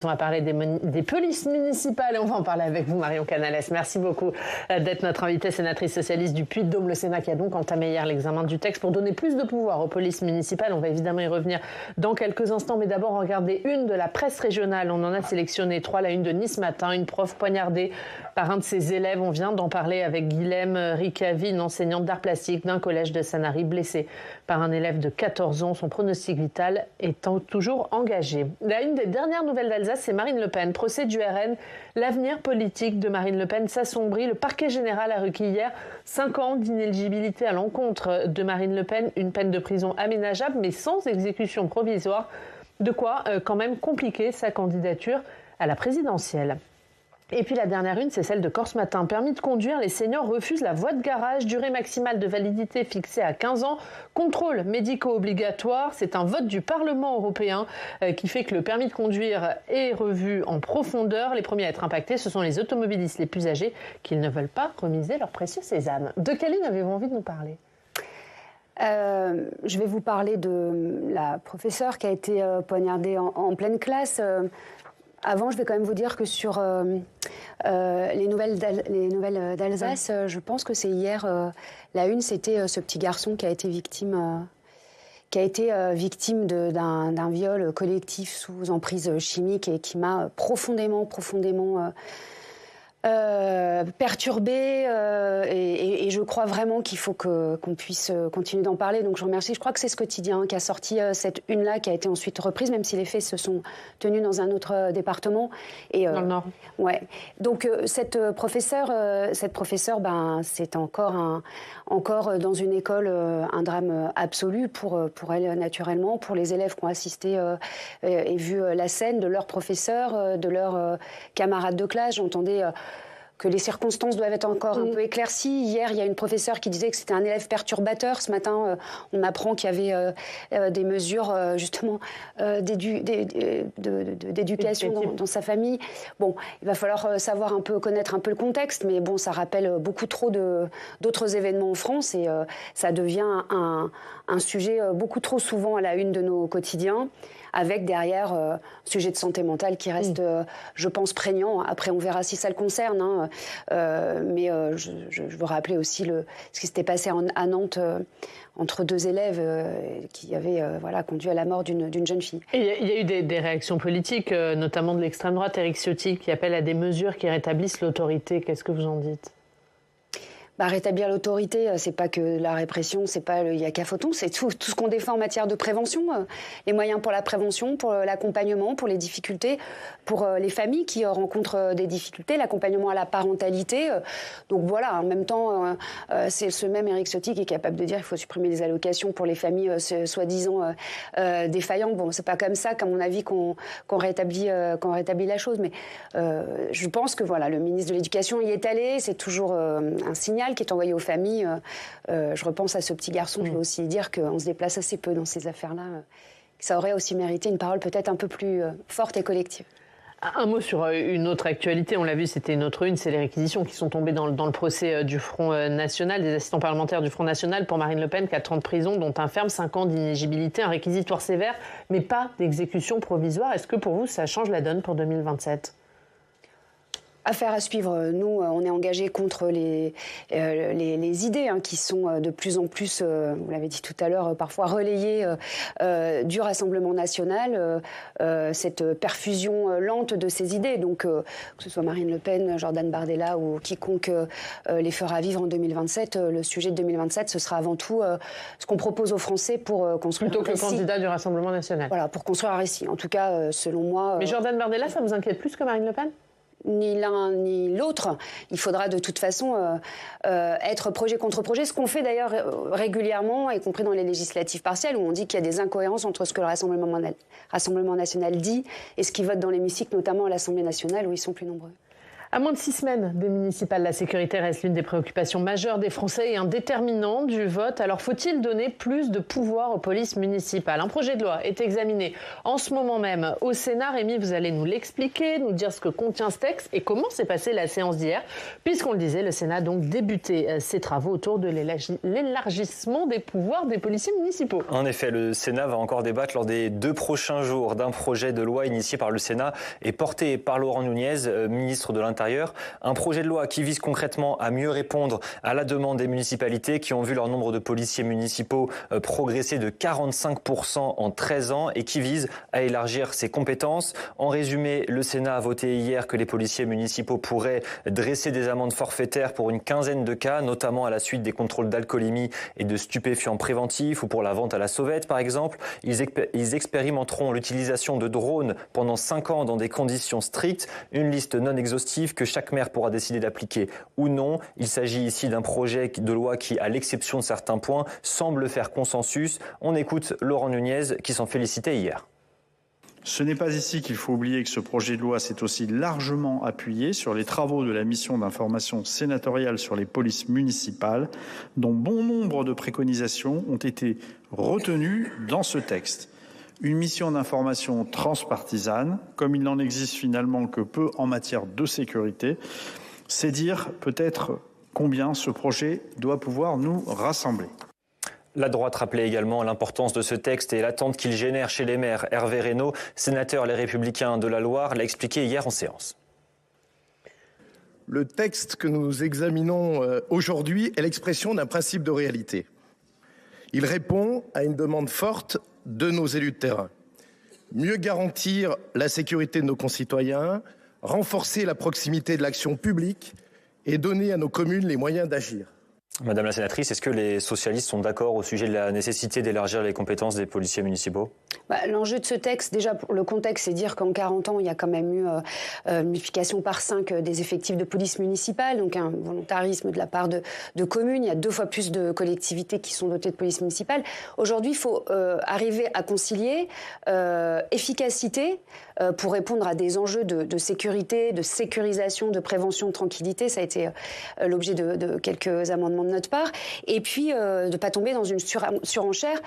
On va parler des polices municipales et on va en parler avec vous, Marion Canales. Merci beaucoup d'être notre invitée, sénatrice socialiste du Puy-de-Dôme. Le Sénat qui a donc entamé hier l'examen du texte pour donner plus de pouvoir aux polices municipales. On va évidemment y revenir dans quelques instants, mais d'abord regarder une de la presse régionale. On en a sélectionné 3. La une de Nice Matin, une prof poignardée par un de ses élèves. On vient d'en parler avec Guilhem Ricavi, une enseignante d'art plastique d'un collège de Sanary, blessée par un élève de 14 ans. Son pronostic vital étant toujours engagé. La une des dernières nouvelles d'Alsace, c'est Marine Le Pen. Procès du RN. L'avenir politique de Marine Le Pen s'assombrit. Le parquet général a requis hier 5 ans d'inéligibilité à l'encontre de Marine Le Pen. Une peine de prison aménageable, mais sans exécution provisoire. De quoi quand même compliquer sa candidature à la présidentielle. Et puis la dernière une, c'est celle de Corse Matin. Permis de conduire, les seniors refusent la voie de garage. Durée maximale de validité fixée à 15 ans. Contrôle médicaux obligatoire. C'est un vote du Parlement européen qui fait que le permis de conduire est revu en profondeur. Les premiers à être impactés, ce sont les automobilistes les plus âgés qui ne veulent pas remiser leur précieux sésame. De quelle ligne avez-vous envie de nous parler ? Je vais vous parler de la professeure qui a été poignardée en pleine classe. Avant, je vais quand même vous dire que sur les nouvelles d'Alsace, je pense que c'est hier, la une, c'était ce petit garçon qui a été victime d'un viol collectif sous emprise chimique et qui m'a profondément perturbée et je crois vraiment qu'il faut qu'on puisse continuer d'en parler. Donc je remercie. Je crois que c'est ce quotidien qui a sorti cette une-là, qui a été ensuite reprise, même si les faits se sont tenus dans un autre département. Et, dans le Nord. Ouais. Donc cette professeure, c'est encore dans une école un drame absolu pour elle naturellement, pour les élèves qui ont assisté et vu la scène, de leurs professeurs, de leurs camarades de classe. J'entendais que les circonstances doivent être encore un peu éclaircies. Hier, il y a une professeure qui disait que c'était un élève perturbateur. Ce matin, on apprend qu'il y avait des mesures, justement, d'éducation dans sa famille. Bon, il va falloir connaître un peu le contexte, mais bon, ça rappelle beaucoup trop d'autres événements en France et ça devient un sujet beaucoup trop souvent à la une de nos quotidiens, avec derrière un sujet de santé mentale qui reste, je pense, prégnant. Après, on verra si ça le concerne. Mais je veux rappeler aussi ce qui s'était passé à Nantes entre deux élèves qui avaient conduit à la mort d'une jeune fille. Et il y a eu des réactions politiques, notamment de l'extrême droite, Éric Ciotti, qui appelle à des mesures qui rétablissent l'autorité. Qu'est-ce que vous en dites ? Rétablir l'autorité, c'est pas que la répression, c'est pas le yakaphoton, c'est tout ce qu'on défend en matière de prévention, les moyens pour la prévention, pour l'accompagnement, pour les difficultés, pour les familles qui rencontrent des difficultés, l'accompagnement à la parentalité. Donc voilà, en même temps, c'est ce même Éric Ciotti qui est capable de dire qu'il faut supprimer les allocations pour les familles soi-disant défaillantes. Bon, c'est pas comme ça, qu'à mon avis, qu'on rétablit la chose. Mais je pense que le ministre de l'Éducation y est allé, c'est toujours un signal qui est envoyé aux familles. Je repense à ce petit garçon. Je veux aussi dire qu'on se déplace assez peu dans ces affaires-là. Ça aurait aussi mérité une parole peut-être un peu plus forte et collective. Un mot sur une autre actualité, on l'a vu, c'était une autre une, c'est les réquisitions qui sont tombées dans le procès du Front National, des assistants parlementaires du Front National pour Marine Le Pen, 4 ans de prison, dont un ferme, 5 ans d'inéligibilité, un réquisitoire sévère, mais pas d'exécution provisoire. Est-ce que pour vous, ça change la donne pour 2027 ? Affaire à suivre. Nous, on est engagés contre les idées qui sont de plus en plus, vous l'avez dit tout à l'heure, parfois relayées du Rassemblement national, cette perfusion lente de ces idées. Donc, que ce soit Marine Le Pen, Jordan Bardella ou quiconque les fera vivre en 2027, le sujet de 2027, ce sera avant tout ce qu'on propose aux Français pour construire plutôt que le candidat du Rassemblement national. Voilà, pour construire un récit. En tout cas, selon moi... Mais Jordan Bardella, ça vous inquiète plus que Marine Le Pen ? Ni l'un ni l'autre. Il faudra de toute façon être projet contre projet, ce qu'on fait d'ailleurs régulièrement, y compris dans les législatives partielles, où on dit qu'il y a des incohérences entre ce que le Rassemblement national dit et ce qu'ils votent dans l'hémicycle, notamment à l'Assemblée nationale, où ils sont plus nombreux. À moins de 6 semaines des municipales, la sécurité reste l'une des préoccupations majeures des Français et un déterminant du vote. Alors faut-il donner plus de pouvoir aux polices municipales? Un projet de loi est examiné en ce moment même au Sénat. Rémi, vous allez nous l'expliquer, nous dire ce que contient ce texte et comment s'est passée la séance d'hier. Puisqu'on le disait, le Sénat a donc débuté ses travaux autour de l'élargissement des pouvoirs des policiers municipaux. En effet, le Sénat va encore débattre lors des 2 prochains jours d'un projet de loi initié par le Sénat et porté par Laurent Nunez, ministre de l'Intérieur. Un projet de loi qui vise concrètement à mieux répondre à la demande des municipalités qui ont vu leur nombre de policiers municipaux progresser de 45% en 13 ans et qui vise à élargir ses compétences. En résumé, le Sénat a voté hier que les policiers municipaux pourraient dresser des amendes forfaitaires pour une quinzaine de cas, notamment à la suite des contrôles d'alcoolémie et de stupéfiants préventifs ou pour la vente à la sauvette par exemple. Ils expérimenteront l'utilisation de drones pendant 5 ans dans des conditions strictes, une liste non exhaustive que chaque maire pourra décider d'appliquer ou non. Il s'agit ici d'un projet de loi qui, à l'exception de certains points, semble faire consensus. On écoute Laurent Nunez qui s'en félicitait hier. Ce n'est pas ici qu'il faut oublier que ce projet de loi s'est aussi largement appuyé sur les travaux de la mission d'information sénatoriale sur les polices municipales, dont bon nombre de préconisations ont été retenues dans ce texte. Une mission d'information transpartisane, comme il n'en existe finalement que peu en matière de sécurité, c'est dire peut-être combien ce projet doit pouvoir nous rassembler. La droite rappelait également l'importance de ce texte et l'attente qu'il génère chez les maires. Hervé Reynaud, sénateur Les Républicains de la Loire, l'a expliqué hier en séance. Le texte que nous examinons aujourd'hui est l'expression d'un principe de réalité. Il répond à une demande forte de nos élus de terrain. Mieux garantir la sécurité de nos concitoyens, renforcer la proximité de l'action publique et donner à nos communes les moyens d'agir. Madame la sénatrice, est-ce que les socialistes sont d'accord au sujet de la nécessité d'élargir les compétences des policiers municipaux ? L'enjeu de ce texte, déjà pour le contexte, c'est dire qu'en 40 ans, il y a quand même eu une multiplication par 5 des effectifs de police municipale, donc un volontarisme de la part de communes. Il y a 2 fois plus de collectivités qui sont dotées de police municipale. Aujourd'hui, il faut arriver à concilier efficacité pour répondre à des enjeux de sécurité, de sécurisation, de prévention, de tranquillité. Ça a été l'objet de quelques amendements de notre part. Et puis, de ne pas tomber dans une surenchère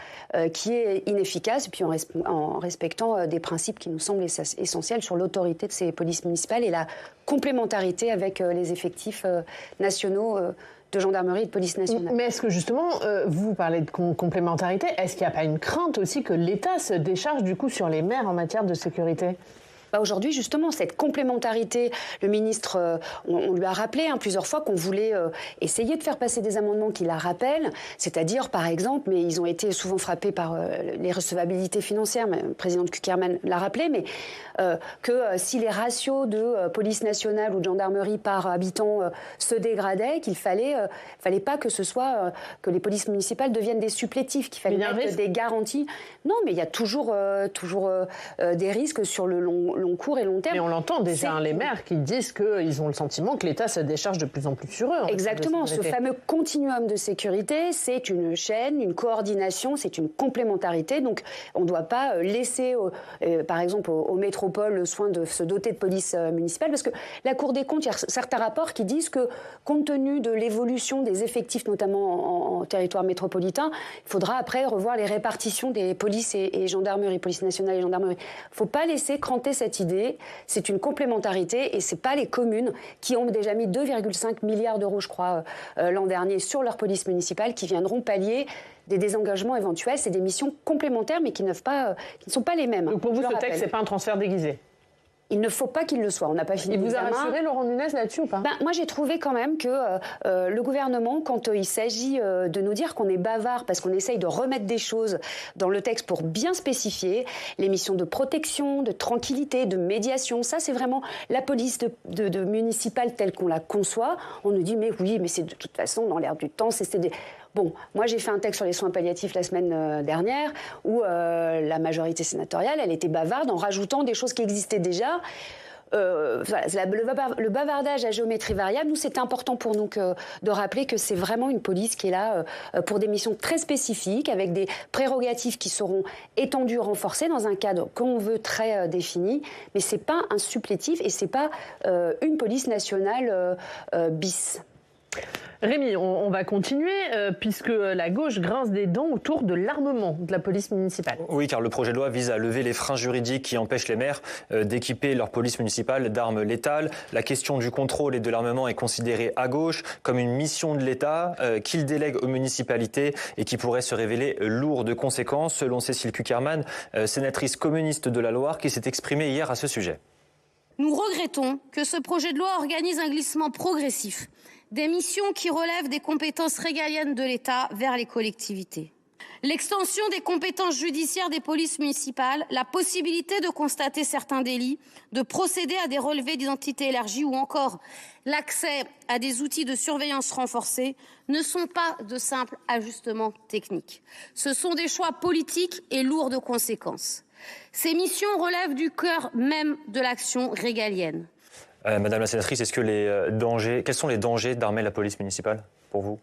qui est inefficace, et puis en respectant des principes qui nous semblent essentiels sur l'autorité de ces polices municipales et la complémentarité avec les effectifs nationaux de gendarmerie et de police nationale. Mais est-ce que justement, vous parlez de complémentarité, est-ce qu'il n'y a pas une crainte aussi que l'État se décharge du coup sur les maires en matière de sécurité ? Aujourd'hui, justement, cette complémentarité, le ministre, on lui a rappelé plusieurs fois qu'on voulait essayer de faire passer des amendements qui la rappellent, c'est-à-dire, par exemple, mais ils ont été souvent frappés par les recevabilités financières, le président Kuckerman l'a rappelé, mais que si les ratios de police nationale ou de gendarmerie par habitant se dégradaient, qu'il fallait pas que ce soit que les polices municipales deviennent des supplétifs, qu'il fallait mettre des garanties. Non, mais il y a toujours des risques sur le long court et long terme. Mais on l'entend déjà, les maires qui disent qu'ils ont le sentiment que l'État se décharge de plus en plus sur eux. Exactement. Ce fameux continuum de sécurité, c'est une chaîne, une coordination, c'est une complémentarité. Donc, on ne doit pas laisser, par exemple, aux métropoles le soin de se doter de police municipale. Parce que la Cour des comptes, il y a certains rapports qui disent que, compte tenu de l'évolution des effectifs, notamment en territoire métropolitain, il faudra après revoir les répartitions des polices et gendarmerie, police nationale et gendarmerie. Il ne faut pas laisser cranter cette idée, c'est une complémentarité et c'est pas les communes qui ont déjà mis 2,5 milliards d'euros, je crois, l'an dernier sur leur police municipale qui viendront pallier des désengagements éventuels. C'est des missions complémentaires mais qui ne sont pas les mêmes. Donc pour vous, ce texte, c'est pas un transfert déguisé ? Il ne faut pas qu'il le soit. On n'a pas fini. Il vous a rassuré, Laurent Nunez, là-dessus ou pas ? Moi, j'ai trouvé quand même que le gouvernement, quand il s'agit de nous dire qu'on est bavard parce qu'on essaye de remettre des choses dans le texte pour bien spécifier les missions de protection, de tranquillité, de médiation, ça, c'est vraiment la police de municipale telle qu'on la conçoit. On nous dit, mais oui, mais c'est de toute façon dans l'air du temps, c'est des... Bon, moi j'ai fait un texte sur les soins palliatifs la semaine dernière où la majorité sénatoriale, elle était bavarde en rajoutant des choses qui existaient déjà. le bavardage à géométrie variable, nous, c'était important pour nous de rappeler que c'est vraiment une police qui est là pour des missions très spécifiques, avec des prérogatives qui seront étendues, renforcées dans un cadre qu'on veut très défini. Mais ce n'est pas un supplétif et ce n'est pas une police nationale bis. Rémi, on va continuer puisque la gauche grince des dents autour de l'armement de la police municipale. Oui, car le projet de loi vise à lever les freins juridiques qui empêchent les maires d'équiper leur police municipale d'armes létales. La question du contrôle et de l'armement est considérée à gauche comme une mission de l'État qu'il délègue aux municipalités et qui pourrait se révéler lourde de conséquences, selon Cécile Cukierman, sénatrice communiste de la Loire, qui s'est exprimée hier à ce sujet. Nous regrettons que ce projet de loi organise un glissement progressif des missions qui relèvent des compétences régaliennes de l'État vers les collectivités. L'extension des compétences judiciaires des polices municipales, la possibilité de constater certains délits, de procéder à des relevés d'identité élargis ou encore l'accès à des outils de surveillance renforcés ne sont pas de simples ajustements techniques. Ce sont des choix politiques et lourds de conséquences. Ces missions relèvent du cœur même de l'action régalienne. Madame la sénatrice, quels sont les dangers d'armer la police municipale pour vous ?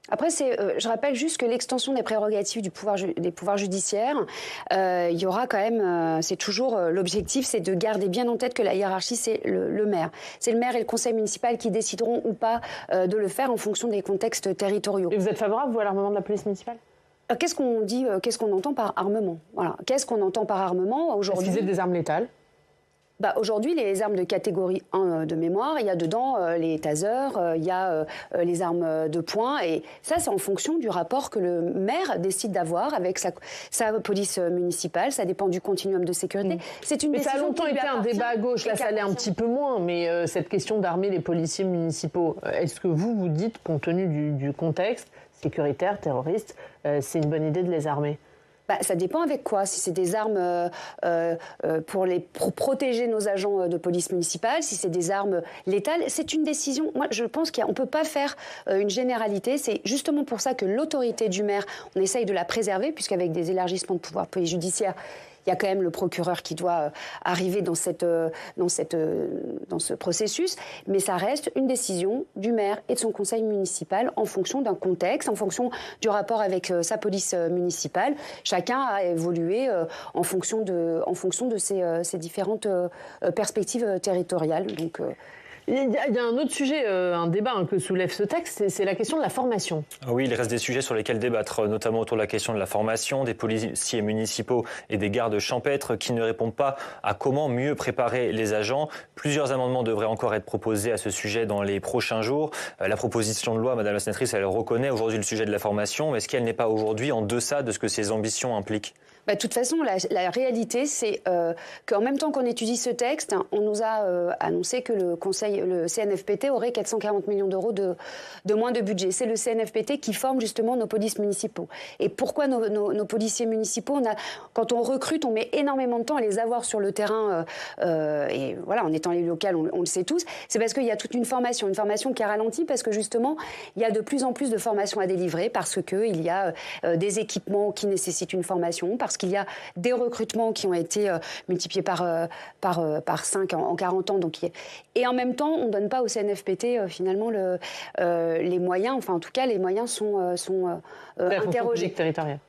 Après, je rappelle juste que l'extension des prérogatives des pouvoirs judiciaires, il y aura quand même, c'est toujours l'objectif, c'est de garder bien en tête que la hiérarchie, c'est le maire. C'est le maire et le conseil municipal qui décideront ou pas de le faire en fonction des contextes territoriaux. Et vous êtes favorable, vous, à l'armement de la police municipale ? Qu'est-ce qu'on dit, qu'est-ce qu'on entend par armement ? Voilà. Qu'est-ce qu'on entend par armement aujourd'hui ? Est-ce qu'ils aient des armes létales ? Aujourd'hui, les armes de catégorie 1 de mémoire, il y a dedans les tasers, il y a les armes de poing. Et ça, c'est en fonction du rapport que le maire décide d'avoir avec sa police municipale. Ça dépend du continuum de sécurité. C'est une décision. Ça a longtemps été un débat à gauche. Là, ça l'est un petit peu moins. Mais cette question d'armer les policiers municipaux, est-ce que vous dites, compte tenu du contexte sécuritaire, terroriste, c'est une bonne idée de les armer ? Ça dépend avec quoi. Si c'est des armes pour protéger nos agents de police municipale, si c'est des armes létales, c'est une décision. Moi, je pense qu'on ne peut pas faire une généralité. C'est justement pour ça que l'autorité du maire, on essaye de la préserver, puisqu'avec des élargissements de pouvoir police judiciaire, il y a quand même le procureur qui doit arriver dans ce processus, mais ça reste une décision du maire et de son conseil municipal en fonction d'un contexte, en fonction du rapport avec sa police municipale. Chacun a évolué en fonction de ces différentes perspectives territoriales. Donc, il y a un autre sujet, un débat que soulève ce texte, c'est la question de la formation. Oui, il reste des sujets sur lesquels débattre, notamment autour de la question de la formation des policiers municipaux et des gardes champêtres qui ne répondent pas à comment mieux préparer les agents. Plusieurs amendements devraient encore être proposés à ce sujet dans les prochains jours. La proposition de loi, Madame la sénatrice, elle reconnaît aujourd'hui le sujet de la formation. Est-ce qu'elle n'est pas aujourd'hui en deçà de ce que ses ambitions impliquent ? De toute façon, la réalité, c'est qu'en même temps qu'on étudie ce texte, on nous a annoncé que le CNFPT aurait 440 millions d'euros de moins de budget. C'est le CNFPT qui forme justement nos polices municipaux. Et pourquoi nos policiers municipaux, quand on recrute, on met énormément de temps à les avoir sur le terrain. Et voilà, en étant les locales, on le sait tous. C'est parce qu'il y a toute une formation qui a ralenti, parce que justement, il y a de plus en plus de formations à délivrer, parce qu'il y a des équipements qui nécessitent une formation, parce qu'il y a des recrutements qui ont été multipliés par 5 en 40 ans. Et en même temps, on ne donne pas au CNFPT finalement les moyens. Enfin, en tout cas, les moyens sont interrogés.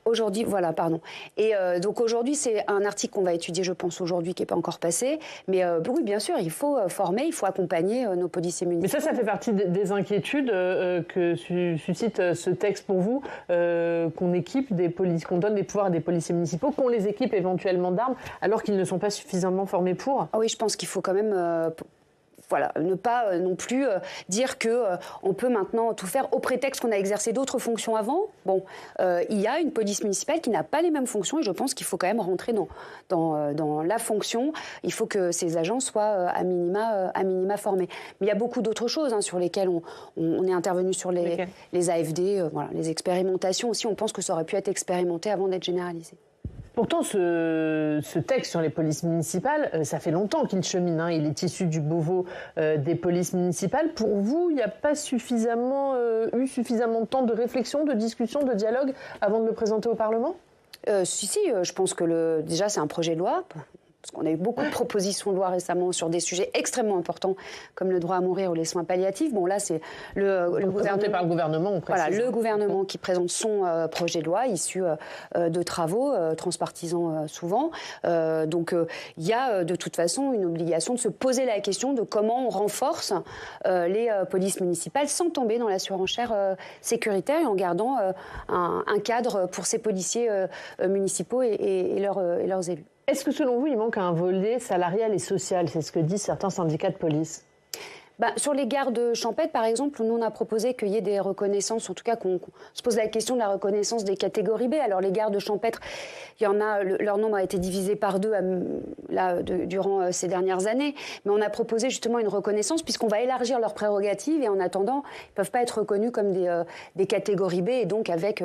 Aujourd'hui, voilà, pardon. Et donc aujourd'hui, c'est un article qu'on va étudier, je pense, aujourd'hui, qui n'est pas encore passé. Mais oui, bien sûr, il faut former, il faut accompagner nos policiers municipaux. Mais ça fait partie des inquiétudes que suscite ce texte pour vous, qu'on équipe qu'on donne des pouvoirs à des policiers municipaux, qu'on les équipe éventuellement d'armes, alors qu'ils ne sont pas suffisamment formés pour. Oui, je pense qu'il faut quand même ne pas non plus dire qu'on peut maintenant tout faire au prétexte qu'on a exercé d'autres fonctions avant. Il y a une police municipale qui n'a pas les mêmes fonctions et je pense qu'il faut quand même rentrer dans la fonction. Il faut que ces agents soient à minima formés. Mais il y a beaucoup d'autres choses sur lesquelles on est intervenu sur les AFD, les expérimentations aussi. On pense que ça aurait pu être expérimenté avant d'être généralisé. Pourtant, ce texte sur les polices municipales, ça fait longtemps qu'il chemine. Il est issu du Beauvau des polices municipales. Pour vous, il n'y a pas eu suffisamment de temps de réflexion, de discussion, de dialogue avant de le présenter au Parlement ? Si, je pense que déjà c'est un projet de loi. parce qu'on a eu beaucoup de propositions de loi récemment sur des sujets extrêmement importants, comme le droit à mourir ou les soins palliatifs. Bon, là, c'est le présenté par le gouvernement, on précise. Voilà, le gouvernement qui présente son projet de loi issu de travaux transpartisans souvent. Donc, il y a de toute façon une obligation de se poser la question de comment on renforce les polices municipales sans tomber dans la surenchère sécuritaire et en gardant un cadre pour ces policiers municipaux et leurs élus. Est-ce que selon vous, il manque un volet salarial et social? C'est ce que disent certains syndicats de police. Sur les gardes champêtres, par exemple, nous, on a proposé qu'il y ait des reconnaissances, en tout cas qu'on se pose la question de la reconnaissance des catégories B. Alors, les gardes champêtres, il y en a, leur nombre a été divisé par 2 durant ces dernières années. Mais on a proposé justement une reconnaissance, puisqu'on va élargir leurs prérogatives et en attendant, ils ne peuvent pas être reconnus comme des catégories B. Et donc, avec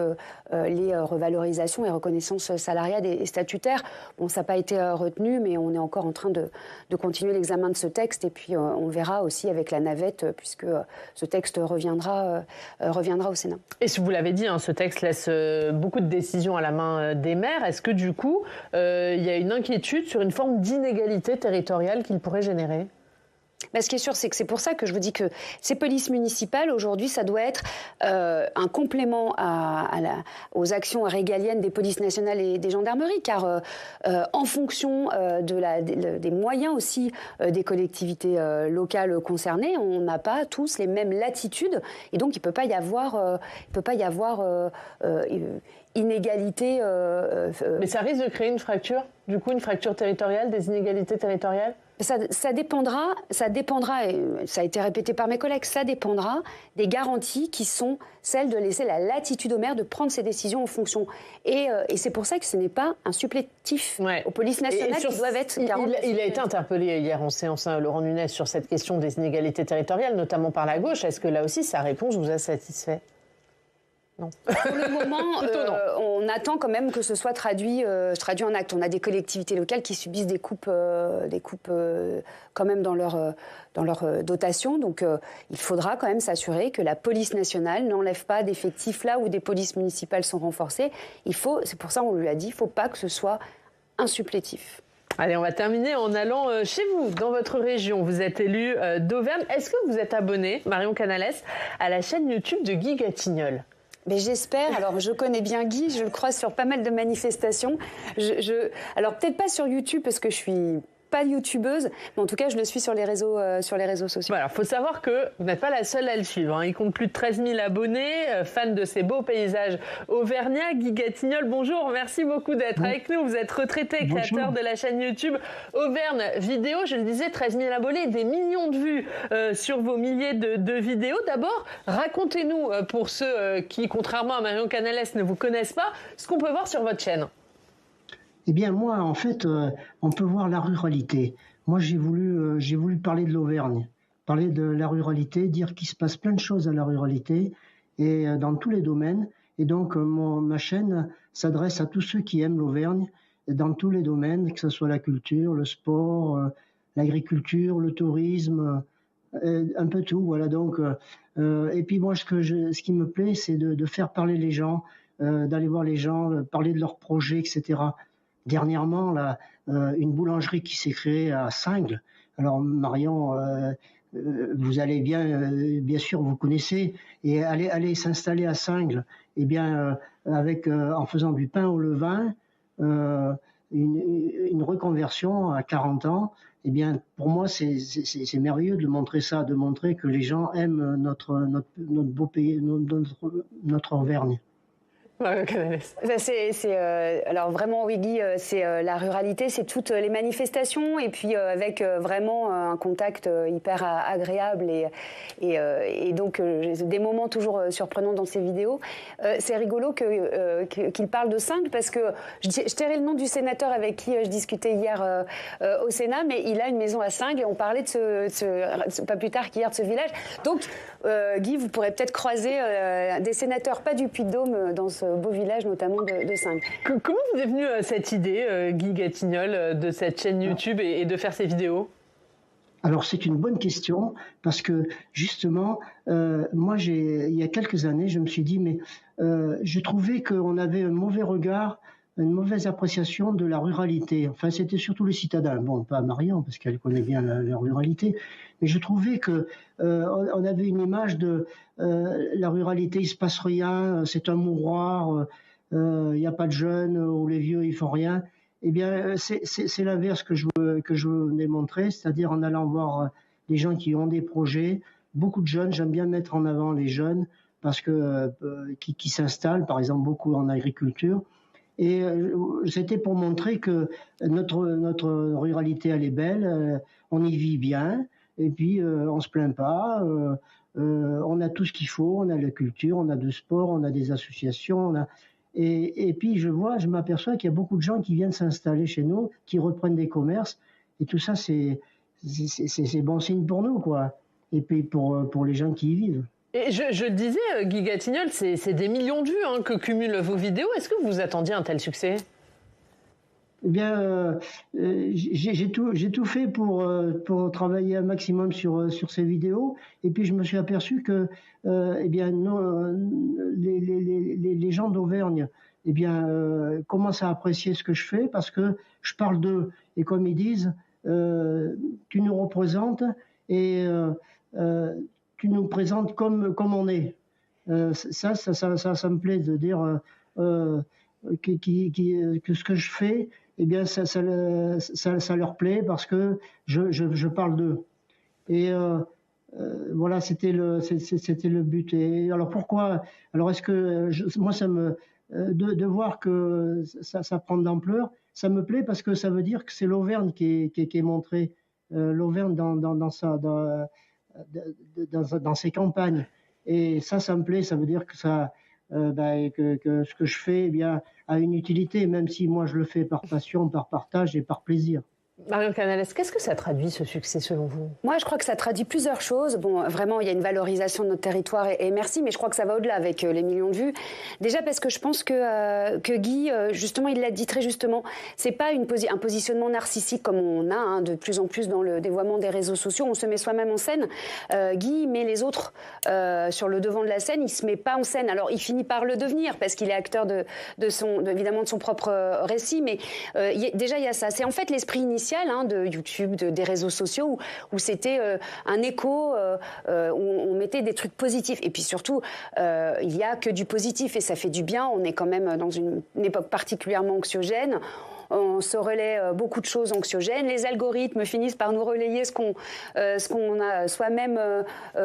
les revalorisations et reconnaissances salariales et statutaires, bon, ça n'a pas été retenu, mais on est encore en train de continuer l'examen de ce texte. Et puis, on verra aussi avec la navette, puisque ce texte reviendra au Sénat. Et si vous l'avez dit, ce texte laisse beaucoup de décisions à la main des maires. Est-ce que du coup, il y a une inquiétude sur une forme d'inégalité territoriale qu'il pourrait générer ? Ce qui est sûr, c'est que c'est pour ça que je vous dis que ces polices municipales, aujourd'hui, ça doit être un complément aux actions régaliennes des polices nationales et des gendarmeries, car en fonction des moyens aussi des collectivités locales concernées, on n'a pas tous les mêmes latitudes, et donc il ne peut pas y avoir, inégalité. Mais ça risque de créer une fracture, du coup, une fracture territoriale, des inégalités territoriales ? Ça dépendra, et ça a été répété par mes collègues, ça dépendra des garanties qui sont celles de laisser la latitude au maire de prendre ses décisions en fonction. Et c'est pour ça que ce n'est pas un supplétif aux polices nationales qui doivent être garanties. Il a été interpellé hier en séance, Laurent Nunez, sur cette question des inégalités territoriales, notamment par la gauche. Est-ce que là aussi, sa réponse vous a satisfait ? Non. Pour le moment, on attend quand même que ce soit traduit en acte. On a des collectivités locales qui subissent des coupes quand même dans leur dotation. Donc, il faudra quand même s'assurer que la police nationale n'enlève pas d'effectifs là où des polices municipales sont renforcées. C'est pour ça qu'on lui a dit, il ne faut pas que ce soit un supplétif. Allez, on va terminer en allant chez vous, dans votre région. Vous êtes élu d'Auvergne. Est-ce que vous êtes abonné, Marion Canales, à la chaîne YouTube de Guy Gatignol ? Mais j'espère. Alors, je connais bien Guy, je le croise sur pas mal de manifestations. Alors, peut-être pas sur YouTube, parce que je suis pas youtubeuse, mais en tout cas, je le suis sur les réseaux sociaux. Alors, il faut savoir que vous n'êtes pas la seule à le suivre. Il compte plus de 13 000 abonnés, fan de ces beaux paysages auvergnats. Guy Gatignol, bonjour, merci beaucoup d'être avec nous. Vous êtes retraité, créateur de la chaîne YouTube Auvergne Vidéo. Je le disais, 13 000 abonnés, des millions de vues sur vos milliers de vidéos. D'abord, racontez-nous, pour ceux qui, contrairement à Marion Canales, ne vous connaissent pas, ce qu'on peut voir sur votre chaîne. Eh bien, moi, en fait, on peut voir la ruralité. Moi, j'ai voulu parler de l'Auvergne, parler de la ruralité, dire qu'il se passe plein de choses à la ruralité et dans tous les domaines. Et donc, ma chaîne s'adresse à tous ceux qui aiment l'Auvergne dans tous les domaines, que ce soit la culture, le sport, l'agriculture, le tourisme, un peu tout. Voilà. Donc, et puis moi, ce qui me plaît, c'est de faire parler les gens, d'aller voir les gens, parler de leurs projets, etc. Dernièrement, là, une boulangerie qui s'est créée à Singles. Alors, Marion, vous allez bien sûr, vous connaissez, et aller s'installer à Singles, eh bien, en faisant du pain au levain, une reconversion à 40 ans, eh bien, pour moi, c'est merveilleux de montrer ça, de montrer que les gens aiment notre beau pays, notre Auvergne. Alors vraiment, oui, Guy, c'est la ruralité, c'est toutes les manifestations et puis avec vraiment un contact hyper agréable et donc des moments toujours surprenants dans ces vidéos. C'est rigolo qu'il parle de Singles parce que je tairai le nom du sénateur avec qui je discutais hier au Sénat, mais il a une maison à Singles et on parlait pas plus tard qu'hier de ce village. Donc Guy, vous pourrez peut-être croiser des sénateurs pas du Puy-de-Dôme dans ce beau village, notamment de Singles. Comment vous est venue cette idée, Guy Gatignol, de cette chaîne YouTube et de faire ces vidéos ? Alors, c'est une bonne question, parce que, justement, moi, il y a quelques années, je me suis dit, mais je trouvais qu'on avait un mauvais regard une mauvaise appréciation de la ruralité. Enfin, c'était surtout les citadins. Bon, pas Marion, parce qu'elle connaît bien la ruralité. Mais je trouvais que on avait une image de la ruralité, il se passe rien, c'est un mouroir, il n'y a pas de jeunes, ou les vieux, ils font rien. Eh bien, c'est l'inverse que je veux démontrer, c'est-à-dire en allant voir les gens qui ont des projets, beaucoup de jeunes, j'aime bien mettre en avant les jeunes, parce que qui s'installent, par exemple, beaucoup en agriculture. Et c'était pour montrer que notre ruralité, elle est belle, on y vit bien, et puis on se plaint pas, on a tout ce qu'il faut, on a la culture, on a du sport, on a des associations, et puis je m'aperçois qu'il y a beaucoup de gens qui viennent s'installer chez nous, qui reprennent des commerces, et tout ça c'est bon signe pour nous, quoi, et puis pour les gens qui y vivent. Et je le disais, Guy Gatignol, c'est des millions de vues que cumulent vos vidéos. Est-ce que vous attendiez un tel succès ? Eh bien, j'ai tout fait pour travailler un maximum sur ces vidéos. Et puis, je me suis aperçu que eh bien, les gens d'Auvergne eh bien, commencent à apprécier ce que je fais parce que je parle d'eux. Et comme ils disent, tu nous représentes et tu nous présentes comme on est. Ça me plaît de dire que ce que je fais, eh bien, ça leur plaît parce que je parle d'eux. Et voilà, c'était le but. Et alors pourquoi ? Alors est-ce que moi de voir que ça prend de l'ampleur, ça me plaît parce que ça veut dire que c'est l'Auvergne qui est montrée, l'Auvergne dans ses campagnes. Et ça me plaît, ça veut dire que que ce que je fais eh bien, a une utilité, même si moi je le fais par passion, par partage et par plaisir. Marion Canales, qu'est-ce que ça traduit, ce succès, selon vous ? Moi, je crois que ça traduit plusieurs choses. Bon, vraiment, il y a une valorisation de notre territoire et merci, mais je crois que ça va au-delà avec les millions de vues. Déjà parce que je pense que Guy, justement, il l'a dit très justement, c'est pas un positionnement narcissique comme on a de plus en plus dans le dévoiement des réseaux sociaux. On se met soi-même en scène. Guy met les autres sur le devant de la scène. Il se met pas en scène. Alors, il finit par le devenir parce qu'il est acteur évidemment de son propre récit. Mais déjà, il y a ça. C'est en fait l'esprit initial de YouTube, des réseaux sociaux, où c'était un écho, où on mettait des trucs positifs. Et puis surtout, il n'y a que du positif et ça fait du bien. On est quand même dans une époque particulièrement anxiogène. On se relaie beaucoup de choses anxiogènes. Les algorithmes finissent par nous relayer ce qu'on a soi-même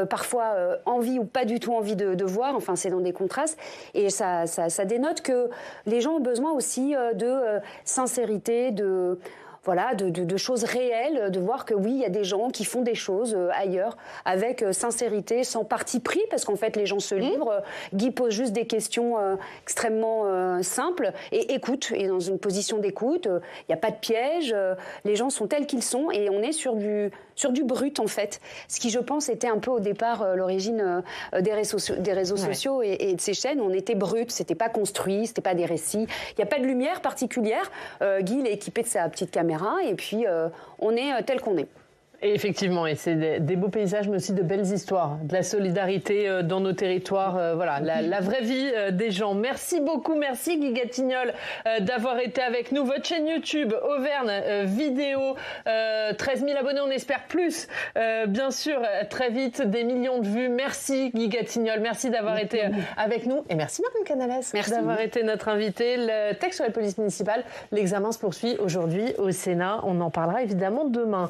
parfois envie ou pas du tout envie de voir. Enfin, c'est dans des contrastes. Et ça dénote que les gens ont besoin aussi de sincérité, de choses réelles, de voir que oui, il y a des gens qui font des choses ailleurs avec sincérité, sans parti pris, parce qu'en fait, les gens se livrent. Guy pose juste des questions extrêmement simples et écoute, et dans une position d'écoute. Il n'y a pas de piège, les gens sont tels qu'ils sont et on est sur du brut, en fait. Ce qui, je pense, était un peu au départ l'origine des réseaux sociaux et de ces chaînes. On était brut, c'était pas construit, c'était pas des récits. Il n'y a pas de lumière particulière. Guy, il est équipé de sa petite caméra et puis on est tel qu'on est. Et effectivement, et c'est des beaux paysages, mais aussi de belles histoires, de la solidarité dans nos territoires, voilà, la vraie vie des gens. Merci beaucoup, merci Guy Gatignol d'avoir été avec nous. Votre chaîne YouTube, Auvergne Vidéo, 13 000 abonnés, on espère plus, bien sûr, très vite, des millions de vues. Merci Guy Gatignol, merci d'avoir été avec nous. Et merci Marion Canales d'avoir été notre invitée. Le texte sur les polices municipales, l'examen se poursuit aujourd'hui au Sénat. On en parlera évidemment demain.